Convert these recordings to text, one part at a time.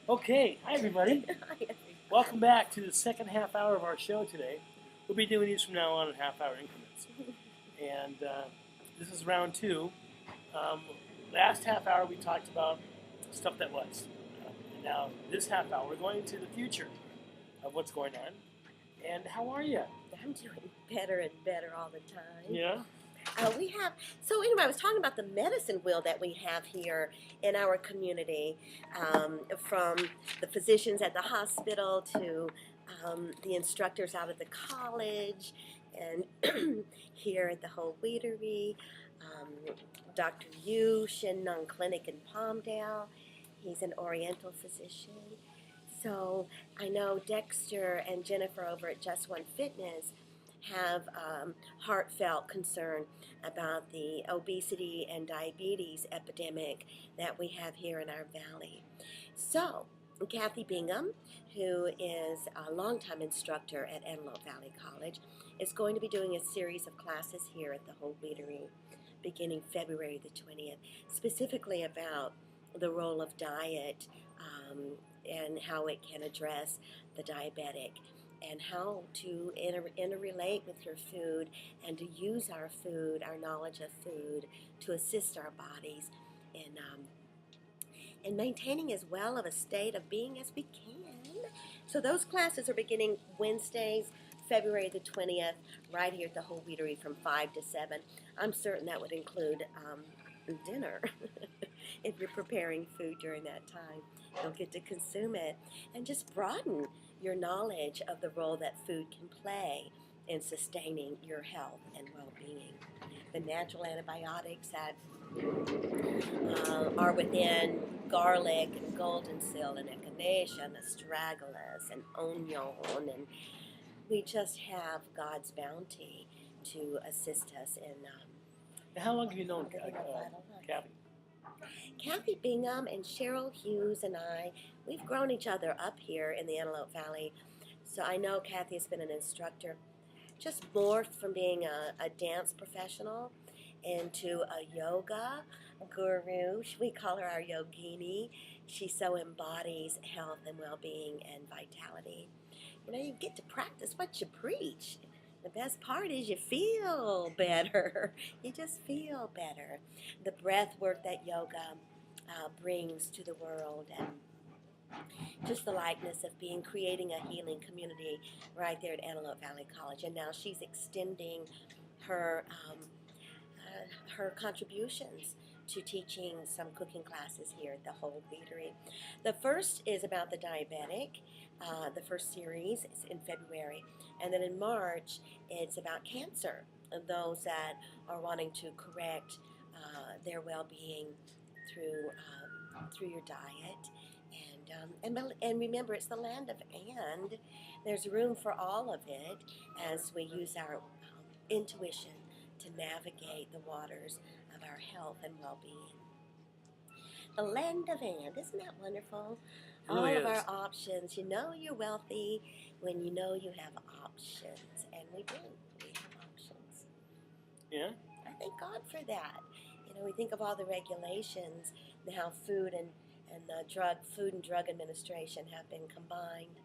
Okay, hi everybody. Welcome back to the second half hour of our show today. We'll be doing these from now on in half-hour increments. And this is round two. Last half hour we talked about stuff that was. Now, this half hour we're going to the future of what's going on. And how are you? I'm doing better and better all the time. Yeah? Anyway, I was talking about the medicine wheel that we have here in our community, from the physicians at the hospital to the instructors out of the college, and here at the Whole Wheatery, Dr. Yu Shin Nung Clinic in Palmdale. He's an Oriental physician. So I know Dexter and Jennifer over at Just One Fitness have heartfelt concern about the obesity and diabetes epidemic that we have here in our valley. So Kathy Bingham, who is a longtime instructor at Antelope Valley College, is going to be doing a series of classes here at the Whole Wheatery beginning February the 20th, specifically about the role of diet and how it can address the diabetic, and how to interrelate with your food and to use our food, our knowledge of food, to assist our bodies in maintaining as well of a state of being as we can. So those classes are beginning Wednesdays, February the 20th, right here at the Whole Wheatery from 5 to 7. I'm certain that would include dinner. If you're preparing food during that time, you'll get to consume it and just broaden your knowledge of the role that food can play in sustaining your health and well-being. The natural antibiotics that are within garlic and golden seal and echinacea and astragalus and onion, and we just have God's bounty to assist us in How long have you known Kathy? Kathy Bingham and Cheryl Hughes and I, we've grown each other up here in the Antelope Valley. So I know Kathy has been an instructor, just morphed from being a dance professional into a yoga guru. We call her our yogini. She so embodies health and well-being and vitality. You know, you get to practice what you preach. The best part is you feel better. You just feel better. The breath work that yoga brings to the world, and just the likeness of creating a healing community right there at Antelope Valley College. And now she's extending her her contributions to teaching some cooking classes here at the Whole Wheatery. The first is about the diabetic. The first series is in February, and then in March it's about cancer and those that are wanting to correct their well-being through your diet. And remember, it's the land of and. There's room for all of it as we use our intuition to navigate the waters of our health and well-being. The land of and. Isn't that wonderful? It really all of is. our options. You know you're wealthy when you know you have options. And we do. We have options. Yeah? I thank God for that. You know, we think of all the regulations and how food and the Drug Administration have been combined,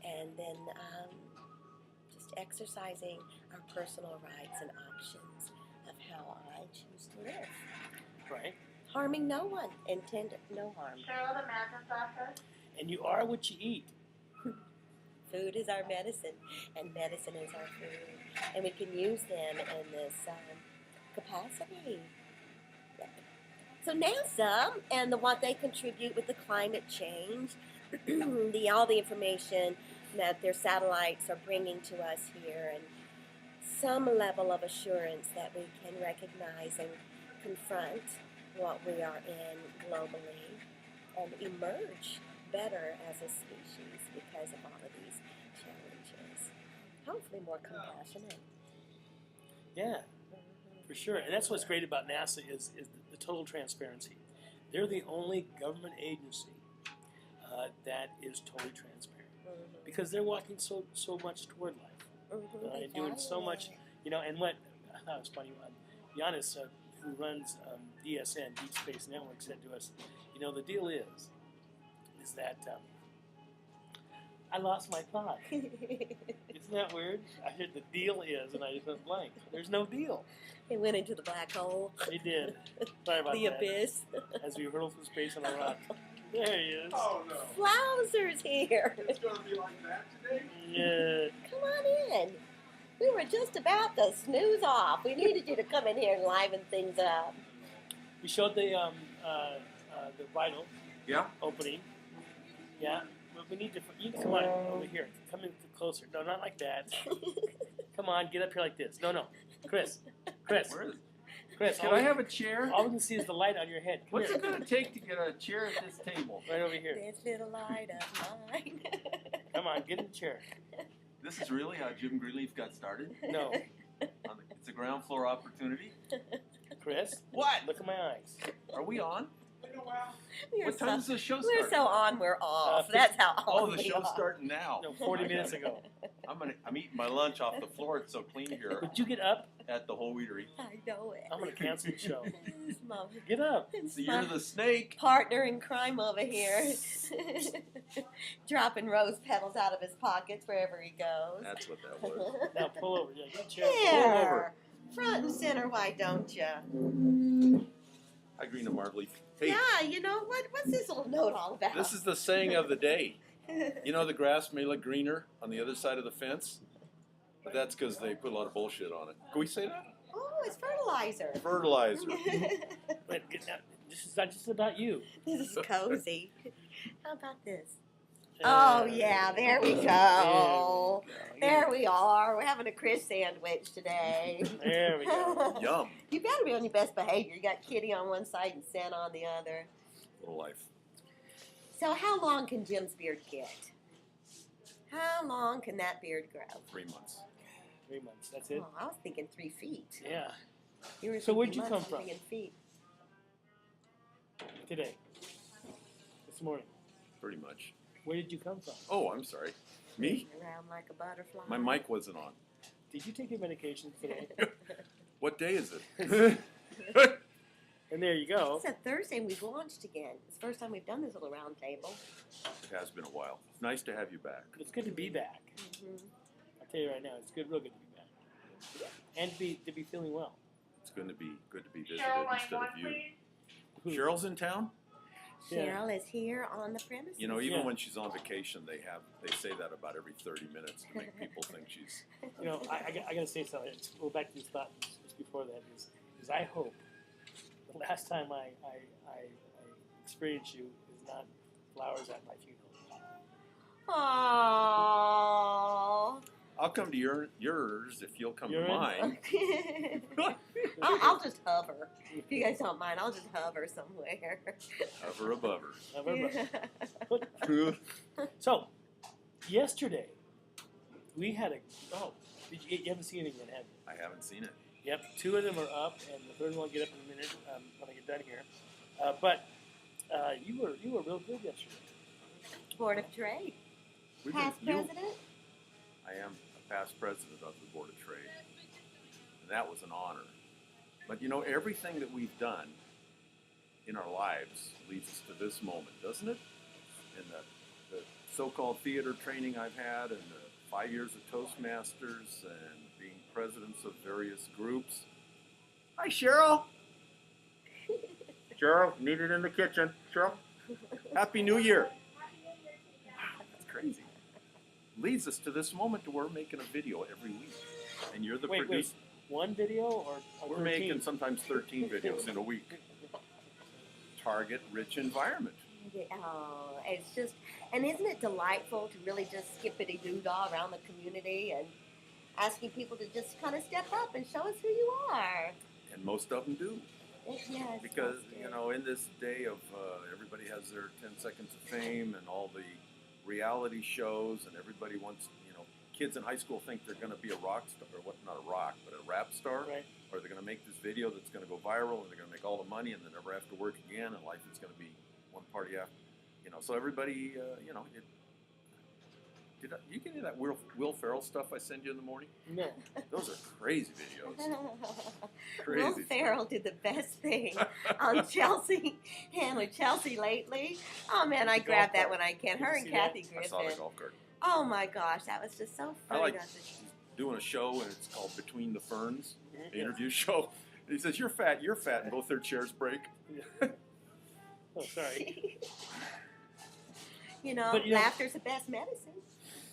and then just exercising our personal rights and options of how I choose to live. Right. Harming no one, intended no harm. Cheryl, the master's office. And you are what you eat. Food is our medicine, and medicine is our food, and we can use them in this capacity. So NASA and what they contribute with the climate change, all the information that their satellites are bringing to us here, and some level of assurance that we can recognize and confront what we are in globally and emerge better as a species because of all of these challenges. Hopefully more compassionate. Yeah, for sure. And that's what's great about NASA is the total transparency. They're the only government agency that is totally transparent, because they're walking so much toward life, and doing so much, you know. And what it's funny, Giannis, who runs DSN, Deep Space Network, said to us, you know, the deal is is that I lost my thought. Isn't that weird? I said the deal is, and I just went blank. There's no deal. It went into the black hole. It did. Sorry about The that. abyss. As we hurtle through space on a rock. There he is. Oh no. Flowser's here. It's gonna be like that today? Yeah. Come on in. We were just about to snooze off. We needed you to come in here and liven things up. We showed the vinyl Yeah. opening. Yeah. But we need to. You come on over here. Come in closer. No, not like that. Come on, get up here like this. No. Chris. Where is it? Chris. Can I have a chair? All we can see is the light on your head. Come What's here. it going to take to get a chair at this table? Right over here. This little light of mine. Come on, get in the chair. This is really how Jim Greenleaf got started? No. It's a ground floor opportunity. Chris. What? Look at my eyes. Are we on? We're What time does the show We're start? so on, we're off. That's how on Oh, the we show's are. starting now. No, 40 minutes ago. I'm eating my lunch off the floor. It's so clean here Would you get up? at the Whole Wheatery. I know it. I'm going to cancel the show. It's my, Get up. it's The year of my the snake. partner in crime over here. Dropping rose petals out of his pockets wherever he goes. That's what that was. Now pull over. Yeah, get a chair. Pull over. There. Front and center, why don't you? Hi, Green and Marbley. Hey, Yeah, you know, what's this little note all about? this is the saying of the day. You know the grass may look greener on the other side of the fence? But that's because they put a lot of bullshit on it. Can we say that? Oh, it's fertilizer. Fertilizer. But get now, this is not just about you. This is cozy. How about this? Uh, Oh, yeah, there we go. There There we are. We're having a Chris sandwich today. There we go. Yum. You better be on your best behavior. You got Kitty on one side and Santa on the other. Little life. So how long can Jim's beard get? How long can that beard grow? 3 months. 3 months. That's it. Oh, I was thinking 3 feet. Yeah. You were So where'd thinking you months, come I'm thinking feet. Today. This morning. Pretty much. Where did you come from? Oh, I'm sorry. Me? Around like a butterfly. My mic wasn't on. Did you take your medication today? What day is it? And there you go. It's a Thursday and we've launched again. It's the first time we've done this little round table. It has been a while. It's nice to have you back. It's good to be back. Hmm. I'll tell you right now, it's good, real good to be back. And to be feeling well. It's going to be good to be visited Cheryl, line instead one, of you. please. Cheryl's in town? Yeah. Cheryl is here on the premises. You know, even Yeah. when she's on vacation, they say that about every 30 minutes to make people think she's. You know, I got to say something. Let's go back to this thought just before that is I hope the last time I experience you is not flowers at my funeral. Aww. I'll come to yours if you'll come You're to in? mine. I'll just hover. If you guys don't mind, I'll just hover somewhere. Hover above However, so yesterday we had you haven't seen it yet, have you? I haven't seen it. Yep, 2 of them are up, and the third one will get up in a minute when I get done here. But you were real good yesterday. Board of Trade. We've Past been- you- president. I am a past president of the Board of Trade, and that was an honor. But you know, everything that we've done in our lives leads us to this moment, doesn't it? And the so-called theater training I've had, and the 5 years of Toastmasters, and being presidents of various groups. Hi, Cheryl. Cheryl, needed in the kitchen. Cheryl, Happy New Year. Wow, that's crazy. Leads us to this moment to we're making a video every week, and you're the Wait, producer. One video or We're 13? making sometimes 13 videos in a week. Target rich environment. Oh, it's just, and isn't it delightful to really just skippity-doo-dah around the community and asking people to just kind of step up and show us who you are? And most of them do. Yeah, it's Because, just you know, in this day of everybody has their 10 seconds of fame and all the reality shows, and everybody wants, you know, kids in high school think they're going to be a rock star, or what, not a rock, but a rap star. Right. Or they're going to make this video that's going to go viral, and they're going to make all the money, and they never have to work again, and life is going to be one party after. You know, so everybody, you know, You get any of that Will Ferrell stuff I send you in the morning? No. Those are crazy videos. Will Crazy. Ferrell did the best thing on Chelsea and with Chelsea lately. Oh man, I grab that when I can. Did Her you and see Kathy that? I Griffin. saw the golf cart. Oh my gosh, that was just so I funny. like he's doing a show and it's called Between the Ferns, the interview show. And he says, "You're fat, and both their chairs break." Oh, sorry. You know, But, you know, laughter's the best medicine.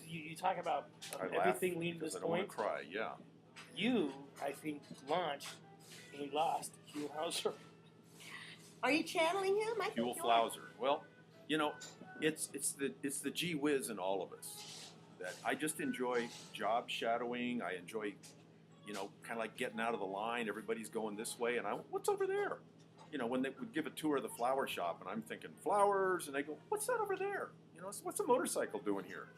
You talk about I laugh everything leading to because this I don't want point. to cry. Yeah. You, I think, launched and we lost Hugh Hauser. Are you channeling him? I think Huel you are. Flauser. Well, you know, it's the gee whiz in all of us. That I just enjoy job shadowing. I enjoy, you know, kind of like getting out of the line. Everybody's going this way, and what's over there? You know, when they would give a tour of the flower shop, and I'm thinking flowers, and they go, "What's that over there? You know, what's a motorcycle doing here?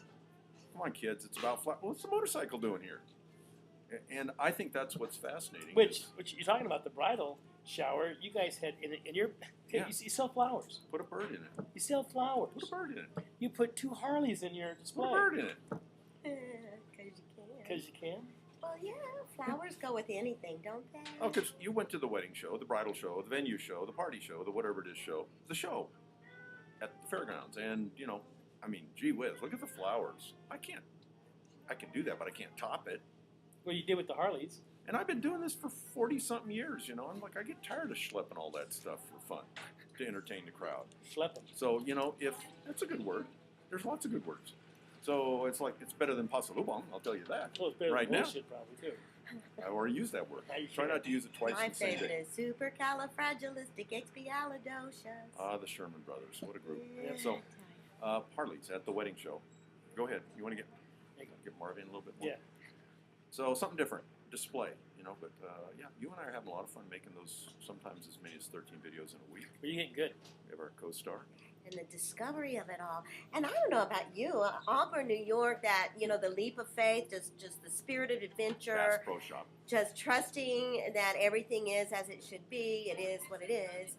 Come on, kids, it's about flowers. What's a motorcycle doing here?" And I think that's what's fascinating. Which you're talking about the bridal shower. You guys had in your Yeah. you sell flowers. Put a bird in it. You sell flowers. Put a bird in it. You put 2 Harleys in your Put display a bird in it. Because you can. because you can. Well, yeah, flowers go with anything, don't they? Oh, because you went to the wedding show, the bridal show, the venue show, the party show, the whatever it is show, the show at the fairgrounds. And, you know, I mean, gee whiz, look at the flowers. I can do that, but I can't top it. Well, you did with the Harleys. And I've been doing this for 40-something years, you know. I'm like, I get tired of schlepping all that stuff for fun to entertain the crowd. Schlepping. So, you know, if that's a good word, there's lots of good words. So it's like, it's better than pasalubong, I'll tell you that. Well, it's better Right than now. bullshit, probably too. I already use that word. How you Try sure? not to use it twice My in the same favorite day. is supercalifragilisticexpialidocious. Ah, the Sherman Brothers. What a group. Yeah. So, Harley's at the wedding show. Go ahead. You want to get Marvin a little bit more? Yeah. So something different. Display, you know. But yeah, you and I are having a lot of fun making those. Sometimes as many as 13 videos in a week. But you're getting good. We have our co-star. And the discovery of it all. And I don't know about you, Auburn, New York, that, you know, the leap of faith, just the spirit of Bass adventure, Pro Shop. just trusting that everything is as it should be, it is what it is.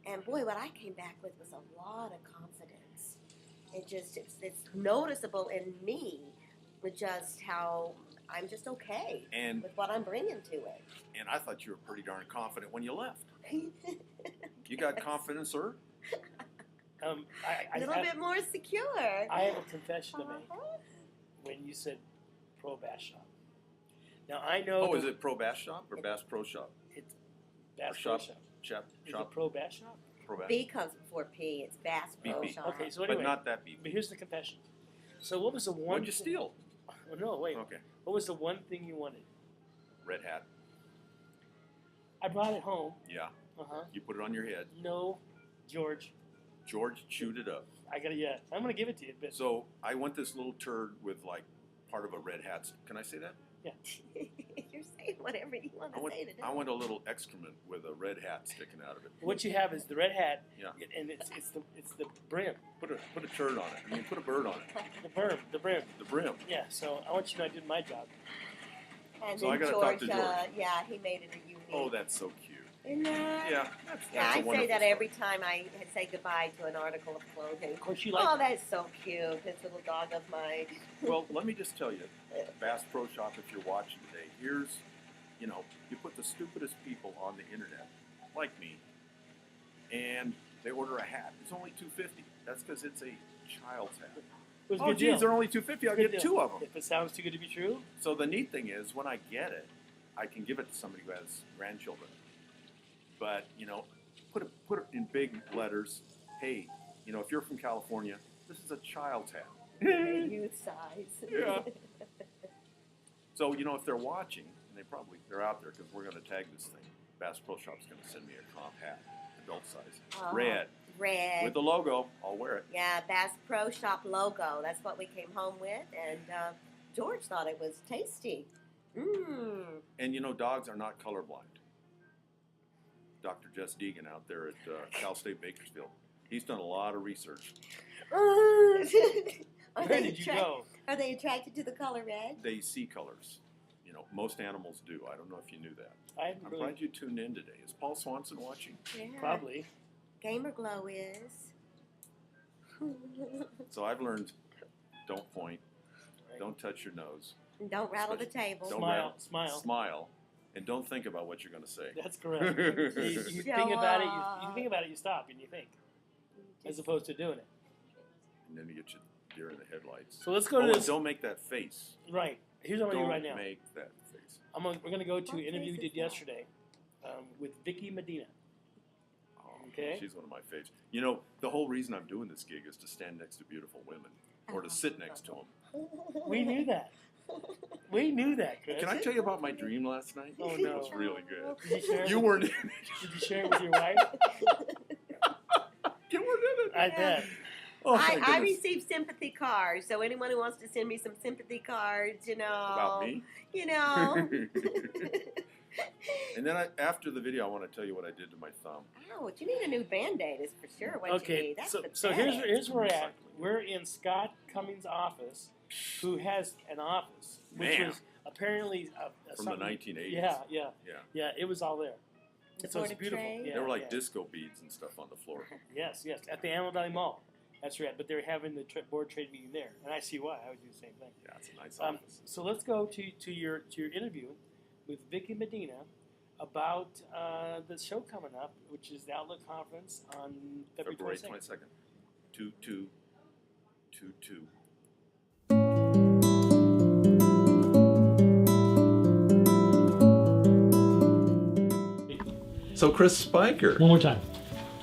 And boy, what I came back with was a lot of confidence. It's noticeable in me with just how I'm just okay And with what I'm bringing to it. and I thought you were pretty darn confident when you left. You got confidence, sir? A little bit more secure. I have a confession to make. Uh-huh. When you said Pro Bass Shop. Now I know. Oh, is it Pro Bass Shop or Bass Pro Shop? It's Bass Or Pro shop? Shop. Is Shop it Pro Bass Shop? Pro Bass. B comes before P. It's Bass Pro BP. Shop. Okay, so anyway. But not that beef. But here's the confession. So what was the one? What'd you steal? Oh, no, wait. Okay. What was the one thing you wanted? Red hat. I brought it home. Yeah. Uh-huh. You put it on your head. No, George. George chewed it up. I gotta, yeah. I'm gonna give it to you, but So I want this little turd with like part of a red hat. Can I say that? You're saying whatever you want to say today. I want a little excrement with a red hat sticking out of it. what you have is the red hat, Yeah. and it's the brim, Put a turd on it. I mean, put a bird on it. the brim. The brim. Yeah. So I want you to know I did my job. And So then I gotta George, talk to George. Yeah, he made it a unique. Oh, that's so cute. Isn't that? Yeah. That's Yeah, a I say wonderful that story. every time I say goodbye to an article of clothing. Of course, you like. Oh, that's so cute. This little dog of mine. Well, let me just tell you, Bass Pro Shop, if you're watching today, here's, you know, you put the stupidest people on the internet, like me, and they order a hat. It's only $250. That's because it's a child's hat. It was a Oh, good geez, deal. they're only $250. I'll Good get deal. 2 of them. If it sounds too good to be true, So the neat thing is, when I get it, I can give it to somebody who has grandchildren. But, you know, put it in big letters. Hey, you know, if you're from California, this is a child's hat. Youth size. Yeah. So, you know, if they're watching, and they're out there because we're going to tag this thing. Bass Pro Shop's going to send me a comp hat, adult size, red, Red. with the logo. I'll wear it. Yeah, Bass Pro Shop logo. That's what we came home with, and George thought it was tasty. Mmm. And you know, dogs are not colorblind. Dr. Jess Deegan out there at Cal State Bakersfield, he's done a lot of research. where did you go? Are they attracted to the color red? They see colors. You know, most animals do. I don't know if you knew that. I haven't I'm really. glad you tuned in today. Is Paul Swanson watching? Yeah. Probably. Gamer Glow is. So I've learned, don't point. Don't touch your nose. Don't rattle the table. Don't Smile, smile. Smile, and don't think about what you're going to say. That's correct. you think about it. You think about it. You stop and you think, as opposed to doing it. And then you get your deer in the headlights. So let's go to and this. don't make that face. Right. Here's what I'm going to do right now. Don't make that face. We're going to go to an What interview we face did is that? yesterday with Vicky Medina. Oh, Okay. She's one of my faves. You know, the whole reason I'm doing this gig is to stand next to beautiful women or to sit next to them. We knew that. We knew that, Chris. Can I tell you about my dream last night? Oh, It no. was really good. Did you share it You with- weren't in it. Did you share it with your wife? You weren't in it. I bet. Oh, my I goodness. receive sympathy cards, so anyone who wants to send me some sympathy cards, About me? you know. And then after the video, I want to tell you what I did to my thumb. Ouch, you need a new Band-Aid is for sure what you Okay, need. That's so here's where we're at. We're in Scott Cummings' office, who has an office, which Man. was apparently From the something- 1980s. Yeah, it was all there. The So it's board beautiful. tray? Yeah, There were like yeah. disco beads and stuff on the floor. Yes, at the Antelope Valley Mall. That's right. But they're having the board trade meeting there, and I see why. I would do the same thing. Yeah, it's a nice Um, office. so let's go to your interview with Vicky Medina about the show coming up, which is the Outlook Conference on February February 22nd. 22. 22. So Chris Spiker. One more time.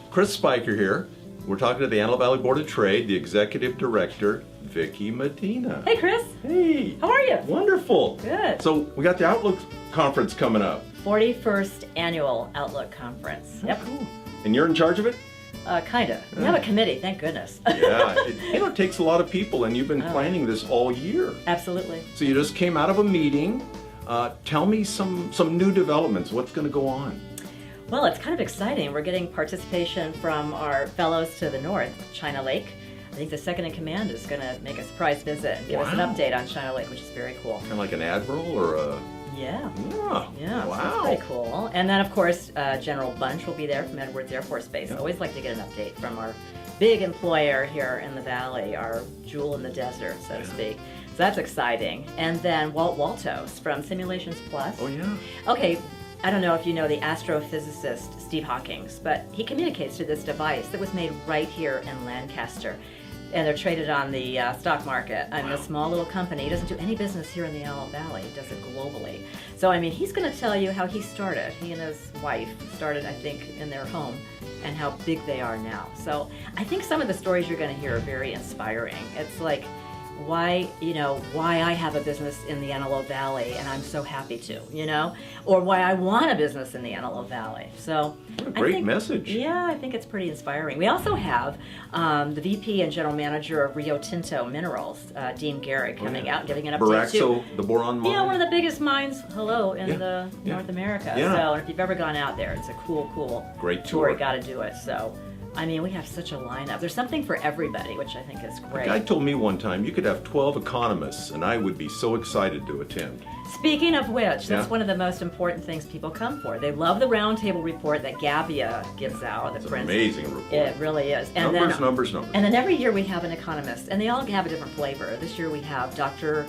Chris Spiker here. We're talking to the Antelope Valley Board of Trade, the Executive Director, Vicky Medina. Hey, Chris. Hey. How are you? Wonderful. Good. So we got the Outlook Conference coming up. 41st Annual Outlook Conference. Yep. Cool. And you're in charge of it? Kinda. We have a committee, thank goodness. Yeah. It takes a lot of people, and you've been planning this all year. Absolutely. So you just came out of a meeting. Tell me some new developments. What's going to go on? Well, it's kind of exciting. We're getting participation from our fellows to the north, China Lake. I think the second in command is going to make a surprise visit and give us an Wow. update on China Lake, which is very cool. Kind of like an admiral or a... Yeah. Yeah. So Wow. that's pretty cool. And then, of course, General Bunch will be there from Edwards Air Force Base. Yeah. Always like to get an update from our big employer here in the valley, our jewel in the desert, so to speak. So that's exciting. And then Walt Waltos from Simulations Plus. Oh, yeah. Okay, I don't know if you know the astrophysicist Steve Hawkins, but he communicates to this device that was made right here in Lancaster. And they're traded on the stock market. I'm a small little company. He doesn't do any business here in the Antelope Valley. He does it globally. So, I mean, he's going to tell you how he started. He and his wife started, I think, in their home and how big they are now. So I think some of the stories you're going to hear are very inspiring. It's like why I have a business in the Antelope Valley and I'm so happy to, or why I want a business in the Antelope Valley. So What a I great think- message. Yeah, I think it's pretty inspiring. We also have the VP and General Manager of Rio Tinto Minerals, Dean Garrett, coming out and giving an update too. Baraxo, the boron mine. Yeah, one of the biggest mines, in Yeah, yeah. North America. Yeah. So if you've ever gone out there, it's a cool Great tour. tour. You got to do it. So, I mean, we have such a lineup. There's something for everybody, which I think is A great. guy told me one time you could have 12 economists, and I would be so excited to attend. Speaking of which, that's Yeah. one of the most important things people come for. They love the roundtable report that Gabia gives out. It's The an prints. amazing report. It really is. And Numbers, then, numbers. And then every year we have an economist, and they all have a different flavor. This year we have Dr.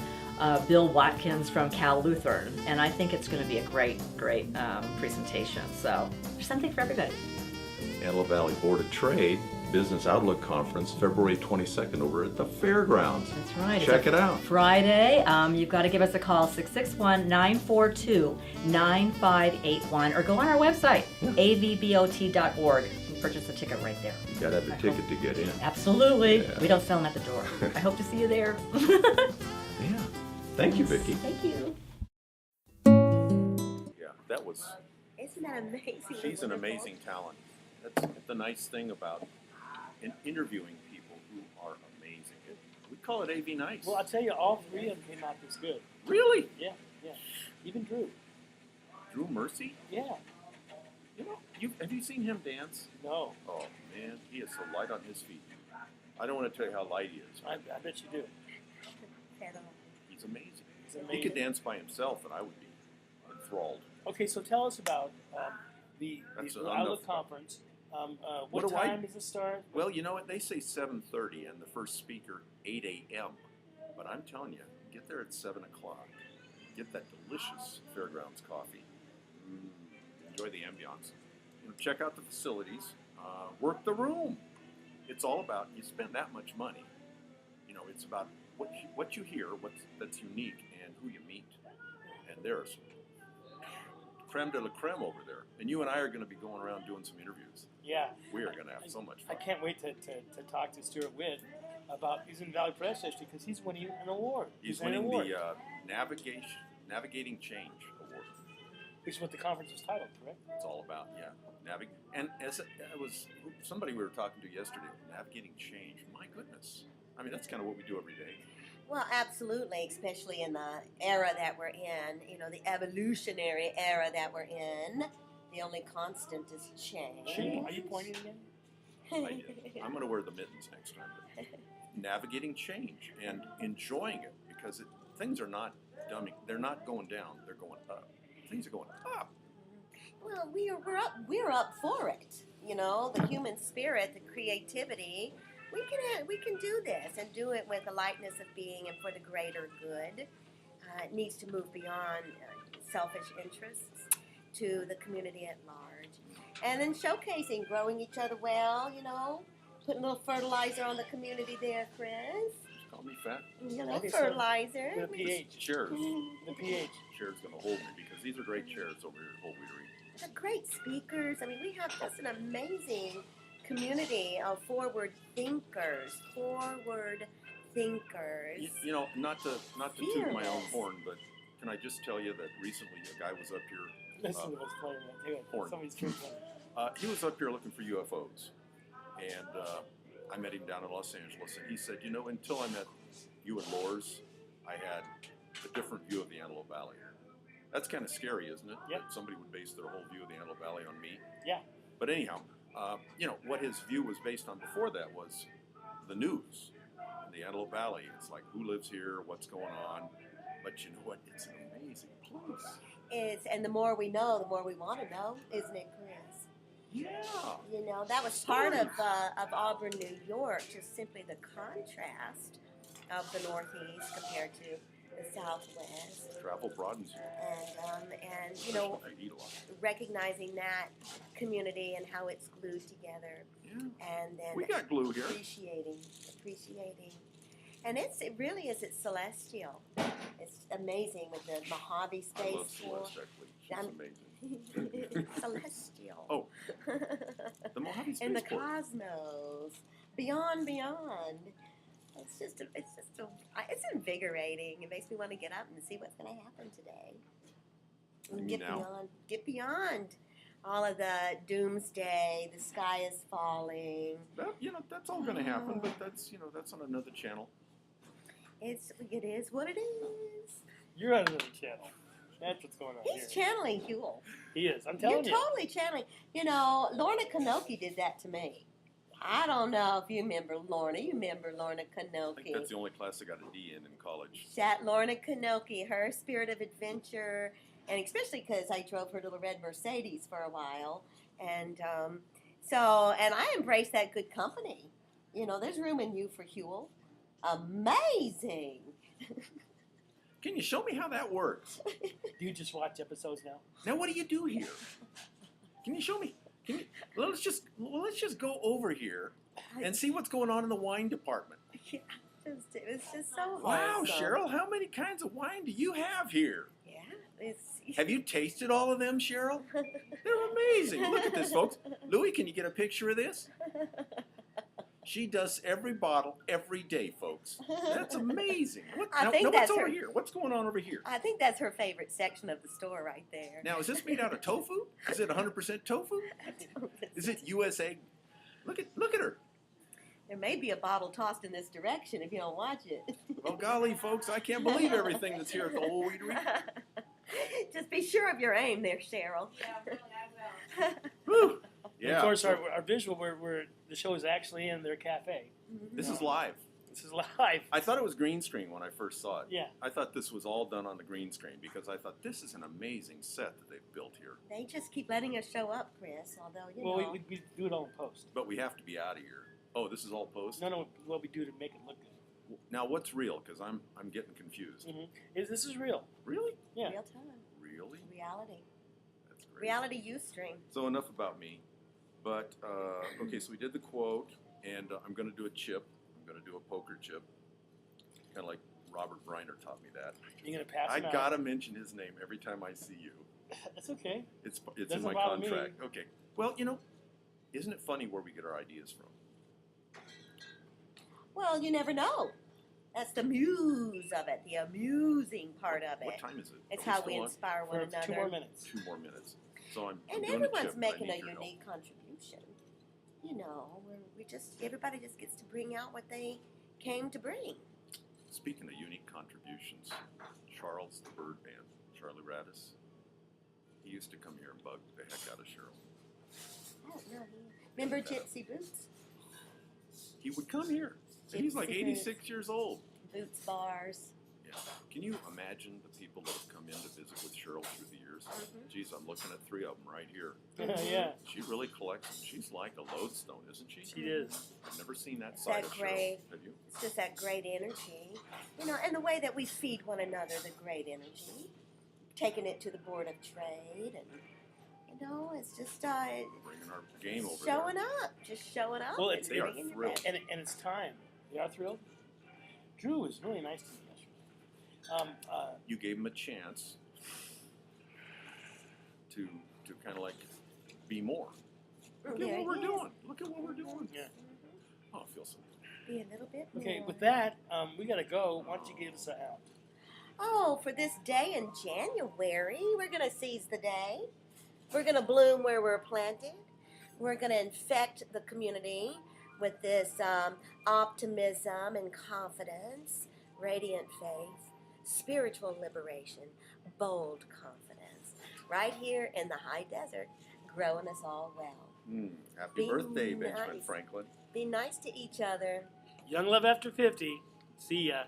Bill Watkins from Cal Lutheran, and I think it's going to be a great presentation. So there's something for everybody. Antelope Valley Board of Trade Business Outlook Conference, February 22nd over at the fairgrounds. That's right. Check it out. Friday. You've got to give us a call, 661-942-9581, or go on our website, avbot.org, and purchase a ticket right there. You gotta have a ticket to get in. Absolutely. Yeah. We don't sell them at the door. I hope to see you there. Yeah. Thank you, Vicki. Thank you. Yeah, that was. Isn't that amazing? She's an amazing talent. That's the nice thing about interviewing people who are amazing. We call it AV Nice. Well, I'll tell you, all three of them came out this good. Really? Yeah. Even Drew. Drew Mercy? Yeah. You know, have you seen him dance? No, Oh man, he is so light on his feet. I don't want to tell you how light he is. I bet you do. He's amazing. It's He amazing. could dance by himself, and I would be enthralled. Okay, so tell us about the That's Outlook enough. Conference. What What do I- time does it start? Well, you know what? They say 7:30, and the first speaker 8 a.m. But I'm telling you, get there at 7 o'clock. Get that delicious Fairgrounds coffee. Enjoy the ambiance. Check out the facilities. Work the room. It's all about, you spend that much money. It's about what you hear, that's unique, and who you meet. And there's creme de la creme over there. And you and I are going to be going around doing some interviews. Yeah. We are going to have so much fun. I can't wait to talk to Stuart Witt about, he's in Valley Press History because he's winning an award. He's winning the Navigating Change Award. Which is what the conference is titled, correct? It's all about, and as it was somebody we were talking to yesterday, navigating change. My goodness. I mean, that's kind of what we do every day. Well, absolutely, especially in the era that we're in, the evolutionary era that we're in. The only constant is change. Are you pointing again? I'm going to wear the mittens next time. Navigating change and enjoying it, because things are not dumbing. They're not going down. They're going up. Things are going up. Well, we're up for it. The human spirit, the creativity. We can do this and do it with a lightness of being and for the greater good. It needs to move beyond selfish interests to the community at large. And then showcasing, growing each other well, putting a little fertilizer on the community there, Chris. Just call me fat. Okay, Fertilizer. The pH. Chairs. The pH. Chairs going to hold me, because these are great chairs over here at Whole Wheatery. The great speakers. I mean, we have just an amazing community of forward thinkers. Not to toot my own horn, but can I just tell you that recently a guy was up here. Listen to what's playing right Horn. Somebody's drinking. He was up here looking for UFOs, and I met him down in Los Angeles, and he said, until I met you and Lours, I had a different view of the Antelope Valley. That's kind of scary, isn't it? Yep. That somebody would base their whole view of the Antelope Valley on me. Yeah. But anyhow, what his view was based on before that was the news. In the Antelope Valley, it's like, who lives here, what's going on. But you know what? It's an amazing place. And the more we know, the more we want to know, isn't it, Chris? Yeah. That was part of Auburn, New York, just simply the contrast of the Northeast compared to the Southwest. Travel broadens you. And I eat a lot. recognizing that community and how it's glued together. Yeah. And then We got glue here. appreciating. And it's celestial. It's amazing with the Mojave I Space love Force. Celeste, actually. She's amazing. It's celestial. Oh, the Mojave Space And the Force. cosmos, beyond. It's invigorating. It makes me want to get up and see what's going to happen today. And get beyond all of the doomsday. The sky is falling. That's all going to happen, but that's on another channel. It is what it is. You're on another channel. That's what's going on He's here. channeling Huel. He is. I'm telling You're totally channeling. Lorna Kanoki did that to me. I don't know if you remember Lorna. You remember Lorna I think Kanoki. that's the only class I got a D in college. That Lorna Kanoki, her spirit of adventure, and especially because I drove her little red Mercedes for a while, and I embraced that good company. There's room in you for Huel. Amazing. Can you show me how that works? Do you just watch episodes now? Now, what do you do here? Can you show me? Let's just go over here and see what's going on in the wine department. It was just so Wow, wholesome. Cheryl, how many kinds of wine do you have here? Yeah, Have you tasted all of them, Cheryl? They're amazing. Look at this, folks. Louie, can you get a picture of this? She does every bottle every day, folks. That's amazing. What's over here? What's going on over here? I think that's her favorite section of the store right there. Now, is this made out of tofu? Is it 100% tofu? Is it USA? Look at her. There may be a bottle tossed in this direction if you don't watch it. Well, golly, folks, I can't believe everything that's here at the Whole Wheatery. Just be sure of your aim there, Cheryl. Yeah, really, I will. Whew. Yeah. Of course, our visual, where the show is actually in their cafe. This is live. This is live. I thought it was green screen when I first saw it. Yeah. I thought this was all done on the green screen because I thought this is an amazing set that they've built here. They just keep letting us show up, Chris, although, Well, we do it all in post. But we have to be out of here. Oh, this is all post? No, what we do to make it look good. Now, what's real? Because I'm getting confused. Mm-hmm. This is real. Really? Yeah. Real time. Really? Reality. That's great. Reality Ustream. So enough about me. But okay, so we did the quote, and I'm going to do a chip. I'm going to do a poker chip, kind of like Robert Briner taught me that. You're gonna pass I him out. gotta mention his name every time I see you. That's okay. It's Doesn't in my bother me. contract. Okay. Well, isn't it funny where we get our ideas from? Well, you never know. That's the muse of it, the amusing part of it. What time is it? It's Are how still we on? inspire one For another. 2 more minutes. 2 more minutes. So I'm And doing the everyone's chip, but I making need a your help. unique contribution. Everybody just gets to bring out what they came to bring. Speaking of unique contributions, Charles the Bird Band, Charlie Radis, he used to come here and bug the heck out of Cheryl. Oh, no, remember Gypsy Boots? He would come here. And he's like Gypsy 86 years old. Boots bars. Yeah. Can you imagine the people that have come in to visit with Cheryl through the years? Mhm. Geez, I'm looking at 3 of them right here. Yeah, She really collects them. She's like a lodestone, isn't she? she is. I've never seen that It's side that of gray- Cheryl. Have you? It's just that great energy. And the way that we feed one another the great energy. Taking it to the Board of Trade. And, it's just Bringing our game over showing there. up. Just showing up. Well, and they are bringing your thrilled. best. And it's time. They are thrilled. Drew was really nice to me yesterday. You gave him a chance to kind of like be more. Look There at what we're he is. doing. Look at what we're doing. Yeah. Oh, I feel so good. Be a little bit more. Okay, with that, we gotta go. Why don't you give us a out? Oh, for this day in January, we're going to seize the day. We're going to bloom where we're planted. We're going to infect the community with this optimism and confidence, radiant faith, spiritual liberation, bold confidence. Right here in the high desert, growing us all well. Happy Be birthday, Benjamin nice. Franklin. Be nice to each other. Young Love After 50. See ya.